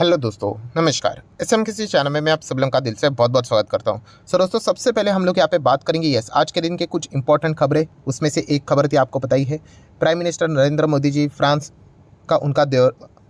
Hello दोस्तों, नमस्कार। SM किसी चैनल में मैं आप सब लोगों का दिल से बहुत बहुत स्वागत करता हूं। सो दोस्तों, सबसे पहले हम लोग यहाँ पे बात करेंगे आज के दिन के कुछ इंपॉर्टेंट खबरें। उसमें से एक खबर थी, आपको पता ही है, prime minister Narendra Modi ji France का उनका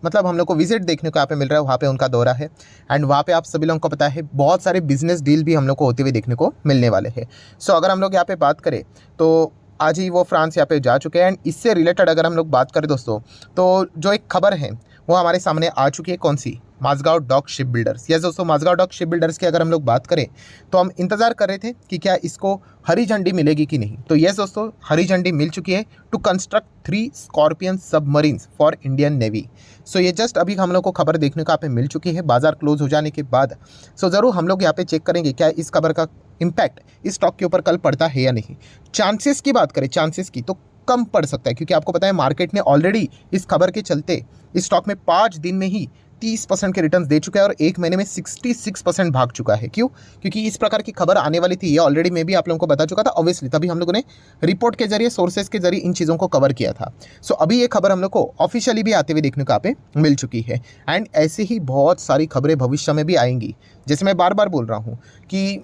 मतलब हम लोग को विजिट देखने को यहाँ पे मिल रहा है। वहाँ पे उनका दौरा है एंड वहाँ पे आप सभी लोगों को पता है बहुत सारे बिजनेस डील भी हम लोग को होते हुए देखने को मिलने वाले हैं। सो अगर हम लोग यहाँ पे बात करें तो आज ही वो फ्रांस यहाँ पे जा चुके हैं एंड इससे रिलेटेड अगर हम लोग बात करें दोस्तों, तो जो एक खबर है वो हमारे सामने आ चुकी है। कौन सी? Mazagon dock ship builders. Yes दोस्तों, माझगांव डॉक शिप बिल्डर्स की अगर हम लोग बात करें तो हम इंतजार कर रहे थे कि क्या इसको हरी झंडी मिलेगी कि नहीं। तो यस दोस्तों, हरी झंडी मिल चुकी है to construct 3 Scorpene submarines for Indian navy. So ये जस्ट अभी हम लोग को खबर देखने को यहाँ पे मिल चुकी है बाजार क्लोज हो जाने के बाद। सो ज़रूर हम लोग यहाँ पे चेक करेंगे क्या इस खबर का इम्पैक्ट इस स्टॉक के ऊपर कल पड़ता है या नहीं। चांसेस की बात करें, चांसेस की, तो कम पड़ सकता है, क्योंकि आपको पता है मार्केट ने ऑलरेडी इस खबर के चलते इस स्टॉक में 5 दिन में ही 30% के रिटर्न दे चुका है और एक महीने में 66% भाग चुका है। क्यों? क्योंकि इस प्रकार की खबर आने वाली थी, ये ऑलरेडी मैं भी आप लोगों को बता चुका था ऑब्वियसली, तभी हम लोगों ने रिपोर्ट के जरिए, सोर्सेज के जरिए इन चीज़ों को कवर किया था। सो अभी ये खबर हम लोग को ऑफिशियली भी आते हुए देखने को यहाँ पे मिल चुकी है एंड ऐसे ही बहुत सारी खबरें भविष्य में भी आएंगी। जैसे मैं बार बार बोल रहा हूँ कि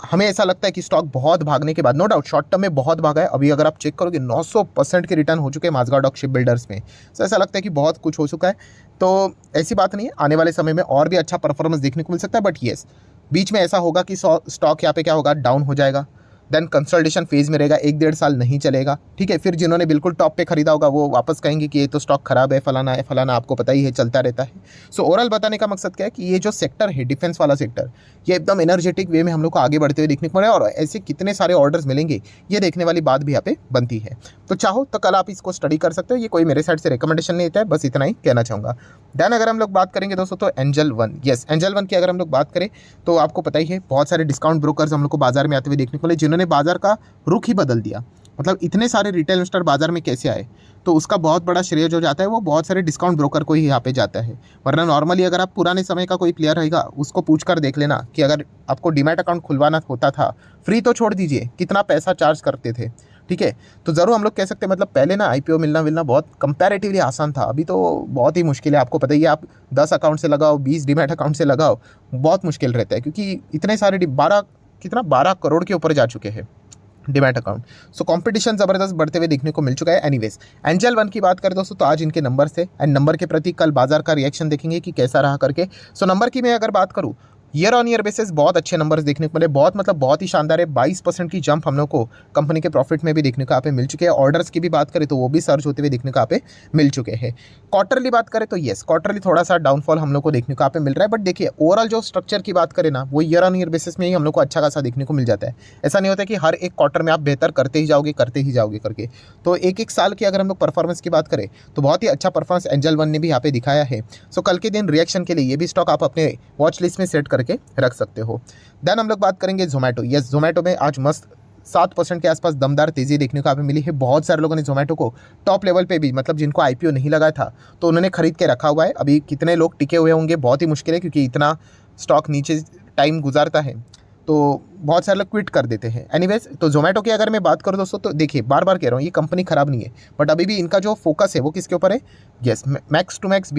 हमें ऐसा लगता है कि स्टॉक बहुत भागने के बाद, नो डाउट शॉर्ट टर्म में बहुत भागा है, अभी अगर आप चेक करोगे 900% के रिटर्न हो चुके हैं माझगांव डॉक शिप बिल्डर्स में। तो ऐसा लगता है कि बहुत कुछ हो चुका है। तो ऐसी बात नहीं है, आने वाले समय में और भी अच्छा परफॉर्मेंस देखने को मिल सकता है। बट येस, बीच में ऐसा होगा कि स्टॉक यहाँ पे क्या होगा, डाउन हो जाएगा, देन कंसल्टेशन फेज में रहेगा, 1-1.5 साल नहीं चलेगा। ठीक है, फिर जिन्होंने बिल्कुल टॉप पे खरीदा होगा वो वापस कहेंगे कि ये तो स्टॉक खराब है, फलाना है, फलाना, आपको पता ही है, चलता रहता है। सो ओवरऑल बताने का मकसद क्या है कि ये जो सेक्टर है, डिफेंस वाला सेक्टर, ये एकदम एनर्जेटिक वे में हम लोग को आगे बढ़ते हुए देखने को मिला और ऐसे कितने सारे ऑर्डर्स मिलेंगे ये देखने वाली बात भी यहाँ पे बनती है। तो चाहो तो कल आप इसको स्टडी कर सकते हो, ये कोई मेरे साइड से रिकमेंडेशन नहीं होता है, बस इतना ही कहना चाहूँगा। देन अगर हम लोग बात करेंगे दोस्तों तो angel one, yes angel one की अगर हम लोग बात करें तो आपको पता ही है बहुत सारे डिस्काउंट ब्रोकर्स हम लोग को बाजार में आते हुए देखने को मिले, जिन्होंने बाजार का रुख ही बदल दिया। मतलब इतने सारे रिटेल इन्वेस्टर बाजार में कैसे आए, तो उसका बहुत बड़ा श्रेय जो जाता है वो बहुत सारे डिस्काउंट ब्रोकर को ही यहाँ पे जाता है। वरना नॉर्मली अगर आप पुराने समय का कोई प्लेयर रहेगा उसको पूछ कर देख लेना कि अगर आपको डीमैट अकाउंट खुलवाना होता था, फ्री तो छोड़ दीजिए, कितना पैसा चार्ज करते थे। ठीक है, तो ज़रूर हम लोग कह सकते हैं, मतलब पहले ना आईपीओ मिलना बहुत कंपैरेटिवली आसान था, अभी तो बहुत ही मुश्किल है। आपको पता ही है, आप 10 अकाउंट से लगाओ, 20 डीमैट अकाउंट से लगाओ, बहुत मुश्किल रहता है, क्योंकि इतने सारे 12 करोड़ के ऊपर जा चुके हैं डीमैट अकाउंट। सो कंपटीशन ज़बरदस्त बढ़ते हुए देखने को मिल चुका है। एनीवेज, एंजल वन की बात करें दोस्तों तो आज इनके नंबर से एंड नंबर के प्रति कल बाजार का रिएक्शन देखेंगे कि कैसा रहा करके। सो नंबर की मैं अगर बात करूँ, ईयर ऑन ईयर बेसिस बहुत अच्छे नंबर्स देखने को मिले, बहुत ही शानदार है। 22% की जंप हम लोग को कंपनी के प्रॉफिट में भी देखने को यहाँ पे मिल चुके हैं। ऑर्डर्स की भी बात करें तो वो भी सर्च होते हुए देखने को यहाँ पे मिल चुके हैं। क्वार्टरली बात करें तो येस, क्वार्टरली थोड़ा सा डाउनफॉल हम लोग को देखने को यहाँ पे मिल रहा है। बट देखिए, ओवरऑल जो स्ट्रक्चर की बात करें ना, वो ईयर ऑन ईयर बेसिस में ही हम लोग को अच्छा खासा देखने को मिल जाता है। ऐसा नहीं होता कि हर एक क्वार्टर में आप बेहतर करते ही जाओगे करके। तो एक साल की अगर हम लोग परफॉर्मेंस की बात करें तो बहुत ही अच्छा परफॉर्मेंस एंजल वन ने भी यहाँ पे दिखाया है। सो कल के दिन रिएक्शन के लिए ये भी स्टॉक आप अपने वॉच लिस्ट में सेट करके रख सकते हो। देन हम लोग बात करेंगे जोमेटो। यस, जोमेटो में आज मस्त 7% के आसपास दमदार तेजी देखने को यहाँ पे मिली है। बहुत सारे लोगों ने जोमेटो को टॉप लेवल पे भी, मतलब जिनको आईपीओ नहीं लगा था तो उन्होंने खरीद के रखा हुआ है। अभी कितने लोग टिके हुए होंगे बहुत ही मुश्किल है, क्योंकि इतना स्टॉक नीचे टाइम गुजारता है तो बहुत सारे लोग क्विट कर देते हैं। एनीवेज, तो जोमेटो की अगर मैं बात करूँ दोस्तों तो देखिए, बार बार कह रहा हूँ ये कंपनी खराब नहीं है, बट अभी भी इनका जो फोकस है वो किसके ऊपर है? यस, मैक्स टू मैक्स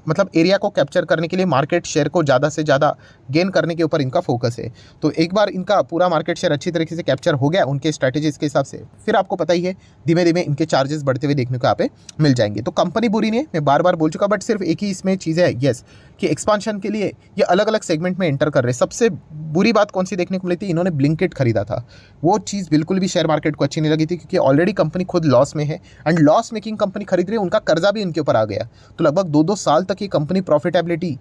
मतलब एरिया को कैप्चर करने के लिए, मार्केट शेयर को ज़्यादा से ज़्यादा गेन करने के ऊपर इनका फोकस है। तो एक बार इनका पूरा मार्केट शेयर अच्छी तरीके से कैप्चर हो गया उनके स्ट्रैटेजीज के हिसाब से, फिर आपको पता ही है धीमे धीमे इनके चार्जेस बढ़ते हुए देखने को यहाँ पे मिल जाएंगे। तो कंपनी बुरी नहीं है, मैं बार बार बोल चुका, बट सिर्फ एक ही इसमें चीज़ है यस, कि एक्सपांशन के लिए ये अलग अलग सेगमेंट में एंटर कर रहे हैं। सबसे बुरी बात कौन सी देखने को मिली थी? इन्होंने ब्लिंकिट खरीदा था, वो चीज़ बिल्कुल भी शेयर मार्केट को अच्छी नहीं लगी थी, क्योंकि ऑलरेडी कंपनी खुद लॉस में है एंड लॉस मेकिंग कंपनी खरीद रही है, उनका कर्जा भी इनके ऊपर आ गया। तो लगभग 2-2 साल तक ये कंपनी प्रॉफिटेबिलिटी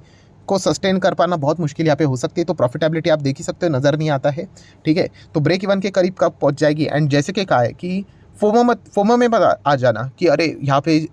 को सस्टेन कर पाना बहुत मुश्किल यहाँ पे हो सकती है। तो प्रॉफिटेबिलिटी आप देख ही सकते हो, नज़र नहीं आता है। ठीक है, तो ब्रेक इवन के करीब कब पहुँच जाएगी? एंड जैसे कि कहा है कि फोमो में आ जाना कि अरे यहाँ पे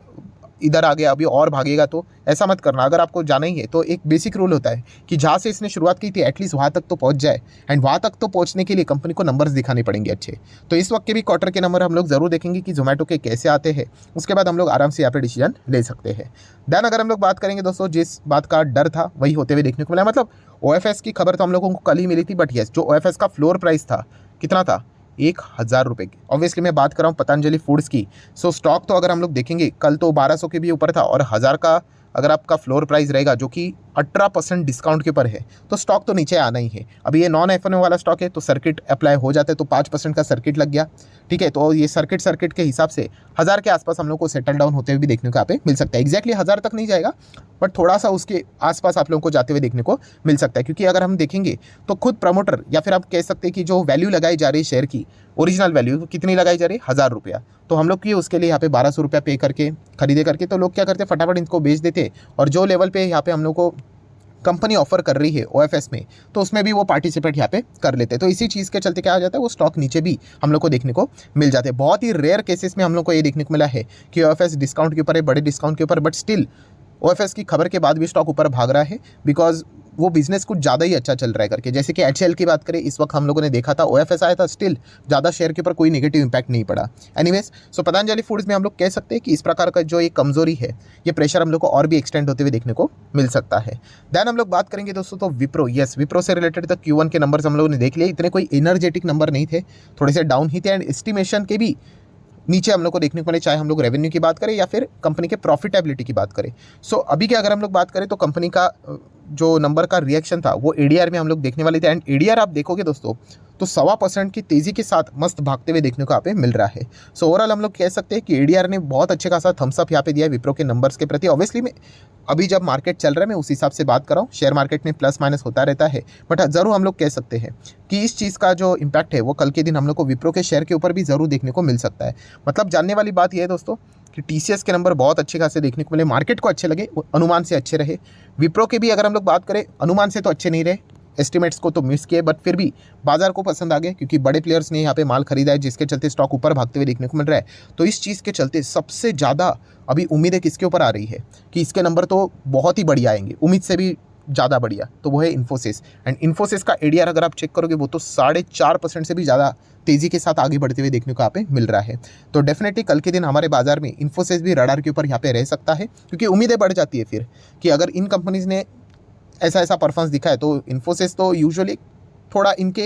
इधर आ गया, अभी और भागेगा, तो ऐसा मत करना। अगर आपको जाना ही है तो एक बेसिक रूल होता है कि जहाँ से इसने शुरुआत की थी एटलीस्ट वहाँ तक तो पहुँच जाए, एंड वहाँ तक तो पहुँचने के लिए कंपनी को नंबर्स दिखाने पड़ेंगे अच्छे। तो इस वक्त के भी क्वार्टर के नंबर हम लोग ज़रूर देखेंगे कि जोमेटो के कैसे आते हैं, उसके बाद हम लोग आराम से यहाँ पे डिसीजन ले सकते हैं। देन अगर हम लोग बात करेंगे दोस्तों, जिस बात का डर था वही होते हुए देखने को मिला। मतलब OFS की खबर तो हम लोगों को कल ही मिली थी, बट येस, जो OFS का फ्लोर प्राइस था कितना था? 1000 रुपये की। ऑब्वियसली मैं बात कर रहा हूँ पतंजलि फूड्स की। सो स्टॉक तो अगर हम लोग देखेंगे कल तो 1200 के भी ऊपर था और 1000 का अगर आपका फ्लोर प्राइस रहेगा जो कि 18% डिस्काउंट के ऊपर है तो स्टॉक तो नीचे आना ही है। अभी ये नॉन एफ वाला स्टॉक है तो सर्किट अप्लाई हो जाता है तो 5% का सर्किट लग गया, ठीक है। तो ये सर्किट के हिसाब से 1000 के आसपास हम लोग को सेटल डाउन होते हुए भी देखने को यहाँ पे मिल सकता है। एग्जैक्टली 1000 तक नहीं जाएगा बट थोड़ा सा उसके आसपास आप लोगों को जाते हुए देखने को मिल सकता है, क्योंकि अगर हम देखेंगे तो खुद प्रमोटर या फिर आप कह सकते हैं कि जो वैल्यू लगाई जा रही है शेयर की, ओरिजिनल वैल्यू कितनी लगाई जा रही है, 1000 रुपया। तो हम लोग की उसके लिए यहाँ पे 1200 रुपया पे करके खरीदे करके तो लोग क्या करते फटाफट इनको बेच देते, और जो लेवल पे यहाँ पे हम लोग को कंपनी ऑफर कर रही है ओएफएस में तो उसमें भी वो पार्टिसिपेट यहाँ पे कर लेते हैं। तो इसी चीज़ के चलते क्या हो जाता है वो स्टॉक नीचे भी हम लोग को देखने को मिल जाते हैं। बहुत ही रेयर केसेस में हम लोग को ये देखने को मिला है कि ओएफएस डिस्काउंट के ऊपर है, बड़े डिस्काउंट के ऊपर, बट स्टिल ओएफएस की खबर के बाद भी स्टॉक ऊपर भाग रहा है बिकॉज वो बिजनेस कुछ ज़्यादा ही अच्छा चल रहा है करके। जैसे कि एचएल की बात करें, इस वक्त हम लोगों ने देखा था ओएफएस आया था, स्टिल ज़्यादा शेयर के ऊपर कोई नेगेटिव इंपैक्ट नहीं पड़ा। एनीवेज, सो पतंजलि फूड्स में हम लोग कह सकते हैं कि इस प्रकार का जो ये कमजोरी है, ये प्रेशर हम लोग को और भी एक्सटेंड होते हुए देखने को मिल सकता है। देन हम लोग बात करेंगे दोस्तों तो विप्रो, यस विप्रो से रिलेटेड तो Q1 के नंबर्स हम लोगों ने देख लिए, इतने कोई एनर्जेटिक नंबर नहीं थे, थोड़े से डाउन ही थे एंड एस्टिमेशन के भी नीचे हम लोग को देखने को मिले, चाहे हम लोग रेवेन्यू की बात करें या फिर कंपनी के प्रॉफिटेबिलिटी की बात करें। सो अभी के अगर हम लोग बात करें तो कंपनी का जो नंबर का रिएक्शन था वो एडीआर में हम लोग देखने वाले थे, एंड एडीआर आप देखोगे दोस्तों तो 1.25% की तेज़ी के साथ मस्त भागते हुए देखने को यहाँ पे मिल रहा है। सो ओवरऑल हम लोग कह सकते हैं कि एडीआर ने बहुत अच्छे खासा थम्सअप यहाँ पे दिया है विप्रो के नंबर्स के प्रति। ऑब्वियसली मैं अभी जब मार्केट चल रहा है मैं उस हिसाब से बात कर रहा हूँ, शेयर मार्केट में प्लस माइनस होता रहता है, बट ज़रूर हम लोग कह सकते हैं कि इस चीज़ का जो इम्पैक्ट है वो कल के दिन हम लोग को विप्रो के शेयर के ऊपर भी ज़रूर देखने को मिल सकता है। मतलब जानने वाली बात यह है दोस्तों कि टीसीएस के नंबर बहुत अच्छे खासे देखने को मिले, मार्केट को अच्छे लगे, अनुमान से अच्छे रहे। विप्रो के भी अगर हम लोग बात करें अनुमान से तो अच्छे नहीं रहे, एस्टिमेट्स को तो मिस किए, बट फिर भी बाजार को पसंद आ गए क्योंकि बड़े प्लेयर्स ने यहाँ पे माल खरीदा है जिसके चलते स्टॉक ऊपर भागते हुए देखने को मिल रहा है। तो इस चीज़ के चलते सबसे ज़्यादा अभी उम्मीदें किसके ऊपर आ रही है कि इसके नंबर तो बहुत ही बढ़िया आएंगे, उम्मीद से भी ज़्यादा बढ़िया, तो वो है इन्फोसिस। एंड इन्फोसिस का एडीआर अगर आप चेक करोगे वो तो 4.5% से भी ज़्यादा तेज़ी के साथ आगे बढ़ते हुए देखने को यहाँ पे मिल रहा है। तो डेफिनेटली कल के दिन हमारे बाजार में इन्फोसिस भी रडार के ऊपर यहाँ पे रह सकता है, क्योंकि उम्मीदें बढ़ जाती है फिर कि अगर इन कंपनीज ने ऐसा परफॉर्मेंस दिखा है तो इन्फोसिस तो यूजुअली थोड़ा इनके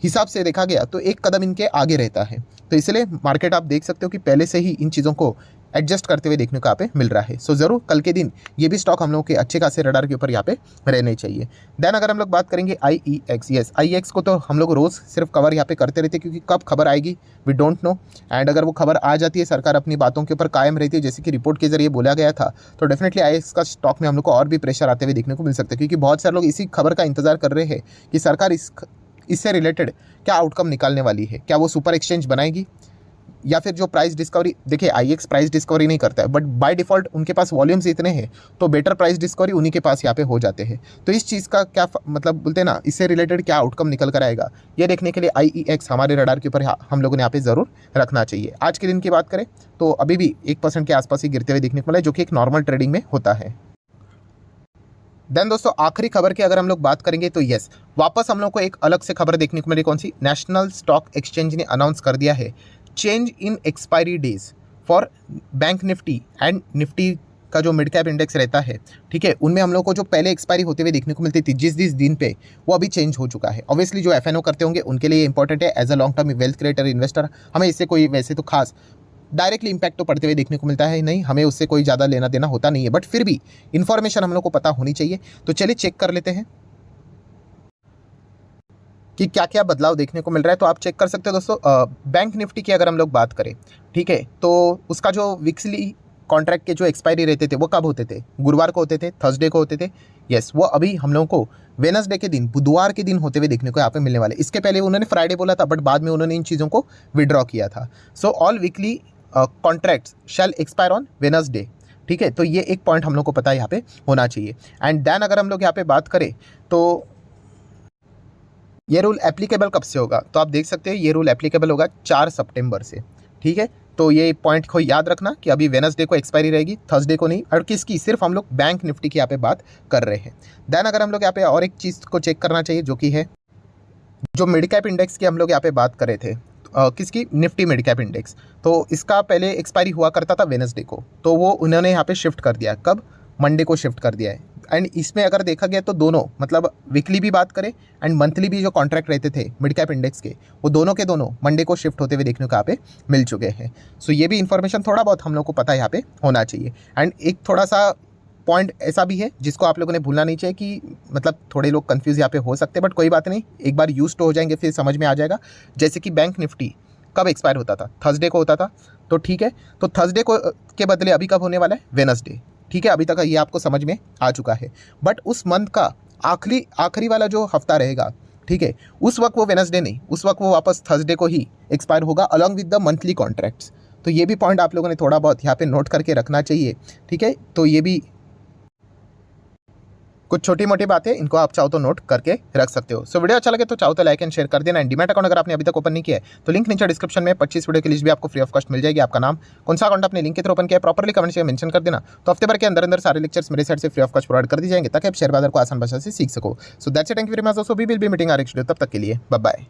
हिसाब से देखा गया तो एक कदम इनके आगे रहता है। तो इसलिए मार्केट आप देख सकते हो कि पहले से ही इन चीज़ों को एडजस्ट करते हुए देखने को यहाँ पे मिल रहा है। सो ज़रूर कल के दिन ये भी स्टॉक हम लोगों के अच्छे खासे रडार के ऊपर यहाँ पे रहने चाहिए। देन अगर हम लोग बात करेंगे IEX, यस IEX को तो हम लोग रोज़ सिर्फ कवर यहाँ पे करते रहते हैं क्योंकि कब खबर आएगी वी डोंट नो, एंड अगर वो खबर आ जाती है सरकार अपनी बातों के ऊपर कायम रहती है जैसे कि रिपोर्ट के जरिए बोला गया था, तो डेफिनेटली IEX का स्टॉक में हम लोग को और भी प्रेशर आते हुए देखने को मिल सकता है, क्योंकि बहुत सारे लोग इसी खबर का इंतजार कर रहे हैं कि सरकार इससे रिलेटेड क्या आउटकम निकालने वाली है, क्या वो सुपर एक्सचेंज बनाएगी या फिर जो प्राइस डिस्कवरी, देखिए IEX प्राइस डिस्कवरी नहीं करता है बट बाय डिफ़ॉल्ट उनके पास वॉल्यूम्स इतने हैं तो बेटर प्राइस डिस्कवरी उन्हीं के पास यहाँ पे हो जाते हैं। तो इस चीज़ का क्या मतलब बोलते हैं ना, इससे रिलेटेड क्या आउटकम निकल कर आएगा ये देखने के लिए IEX हमारे रडार के ऊपर हम लोगों ने यहाँ पे ज़रूर रखना चाहिए। आज के दिन की बात करें तो अभी भी 1% के आसपास ही गिरते हुए देखने को मिला है, जो कि एक नॉर्मल ट्रेडिंग में होता है। देन दोस्तों आखिरी खबर की अगर हम लोग बात करेंगे तो यस वापस हम लोग को एक अलग से खबर देखने को मिली, कौन सी, नेशनल स्टॉक एक्सचेंज ने अनाउंस कर दिया है change in expiry days for bank Nifty and Nifty का जो मिड कैप इंडेक्स रहता है, ठीक है, उनमें हम लोग को जो पहले एक्सपायरी होते हुए देखने को मिलती थी जिस दिन पे, वो अभी चेंज हो चुका है। ऑब्वियसली जो एफएनओ करते होंगे उनके लिए इंपॉर्टेंट है, as a long term wealth creator investor हमें इससे कोई वैसे तो खास डायरेक्टली इंपैक्ट तो पड़ते हुए देखने को मिलता है नहीं, हमें उससे कोई ज़्यादा लेना देना होता नहीं है, बट फिर भी इन्फॉर्मेशन हम लोग को पता होनी चाहिए। तो चलिए चेक कर लेते हैं कि क्या क्या बदलाव देखने को मिल रहा है। तो आप चेक कर सकते हो दोस्तों, बैंक निफ्टी की अगर हम लोग बात करें, ठीक है, तो उसका जो वीकली कॉन्ट्रैक्ट के जो एक्सपायरी रहते थे वो कब होते थे, गुरुवार को होते थे, थर्सडे को होते थे, यस वो अभी हम लोगों को वेडनेसडे के दिन, बुधवार के दिन होते हुए देखने को यहाँ पे मिलने वाले। इसके पहले उन्होंने फ्राइडे बोला था बट बाद में उन्होंने इन चीज़ों को विड्रॉ किया था। So all weekly contracts shall expire on Wednesday, ठीक है, तो ये एक पॉइंट हम लोग को पता है यहाँ पे होना चाहिए। एंड देन अगर हम लोग यहाँ पे बात करें तो ये रूल एप्लीकेबल कब से होगा, तो आप देख सकते हैं ये रूल एप्लीकेबल होगा 4 सितंबर से, ठीक है। तो ये पॉइंट को याद रखना कि अभी वेडनेसडे को एक्सपायरी रहेगी, थर्सडे को नहीं, और किसकी, सिर्फ हम लोग बैंक निफ्टी की यहाँ पे बात कर रहे हैं। देन अगर हम लोग यहाँ पे और एक चीज़ को चेक करना चाहिए जो कि है जो मिड कैप इंडेक्स की हम लोग यहाँ पे बात कर रहे थे, किसकी, निफ्टी मिड कैप इंडेक्स, तो इसका पहले एक्सपायरी हुआ करता था वेडनेसडे को, तो वो उन्होंने यहाँ पे शिफ्ट कर दिया, कब, मंडे को शिफ्ट कर दिया है। एंड इसमें अगर देखा गया तो दोनों, मतलब वीकली भी बात करें एंड मंथली भी जो कॉन्ट्रैक्ट रहते थे मिड कैप इंडेक्स के, वो दोनों के दोनों मंडे को शिफ्ट होते हुए देखने को यहाँ पे मिल चुके हैं। सो ये भी इन्फॉर्मेशन थोड़ा बहुत हम लोग को पता है यहाँ पे होना चाहिए। एंड एक थोड़ा सा पॉइंट ऐसा भी है जिसको आप लोगों ने भूलना नहीं चाहिए कि मतलब थोड़े लोग कंफ्यूज यहाँ पे हो सकते हैं, बट कोई बात नहीं, एक बार यूज तो हो जाएंगे फिर समझ में आ जाएगा। जैसे कि बैंक निफ्टी कब एक्सपायर होता था? थर्सडे को होता था, तो ठीक है, तो थर्सडे को के बदले अभी कब होने वाला है? वेडनेसडे। ठीक है, अभी तक ये आपको समझ में आ चुका है। बट उस मंथ का आखिरी वाला जो हफ्ता रहेगा, ठीक है, उस वक्त वो वेडनेसडे नहीं, उस वक्त वो वापस थर्सडे को ही एक्सपायर होगा along with the monthly contracts. तो ये भी पॉइंट आप लोगों ने थोड़ा बहुत यहाँ पे नोट करके रखना चाहिए। ठीक है, तो ये भी कुछ छोटी मोटी बातें, इनको आप चाहो तो नोट करके रख सकते हो। सो वीडियो अच्छा लगे तो चाहो तो लाइक एंड शेयर कर देना। एंड डीमैट अकाउंट अगर आपने अभी तक ओपन नहीं किया है तो लिंक नीचे डिस्क्रिप्शन में 25 वीडियो की लिस्ट भी आपको फ्री ऑफ कॉस्ट मिल जाएगी। आपका नाम, कौन सा अकाउंट आपने लिंक के थ्रू ओपन किया है, प्रॉपर्ली कमेंट से मेंशन कर देना। तो हफ्ते भर के अंदर अंदर सारे लेक्चर्स मेरे साइड से फ्री ऑफ कॉस्ट प्रोवाइड कर दी जाएंगे ताकि आप शेयर बाजार को आसान भाषा से सीख सको। So that's it, thank you very much दोस्तों, we will be meeting our next video, तब तक के लिए बाय बाय।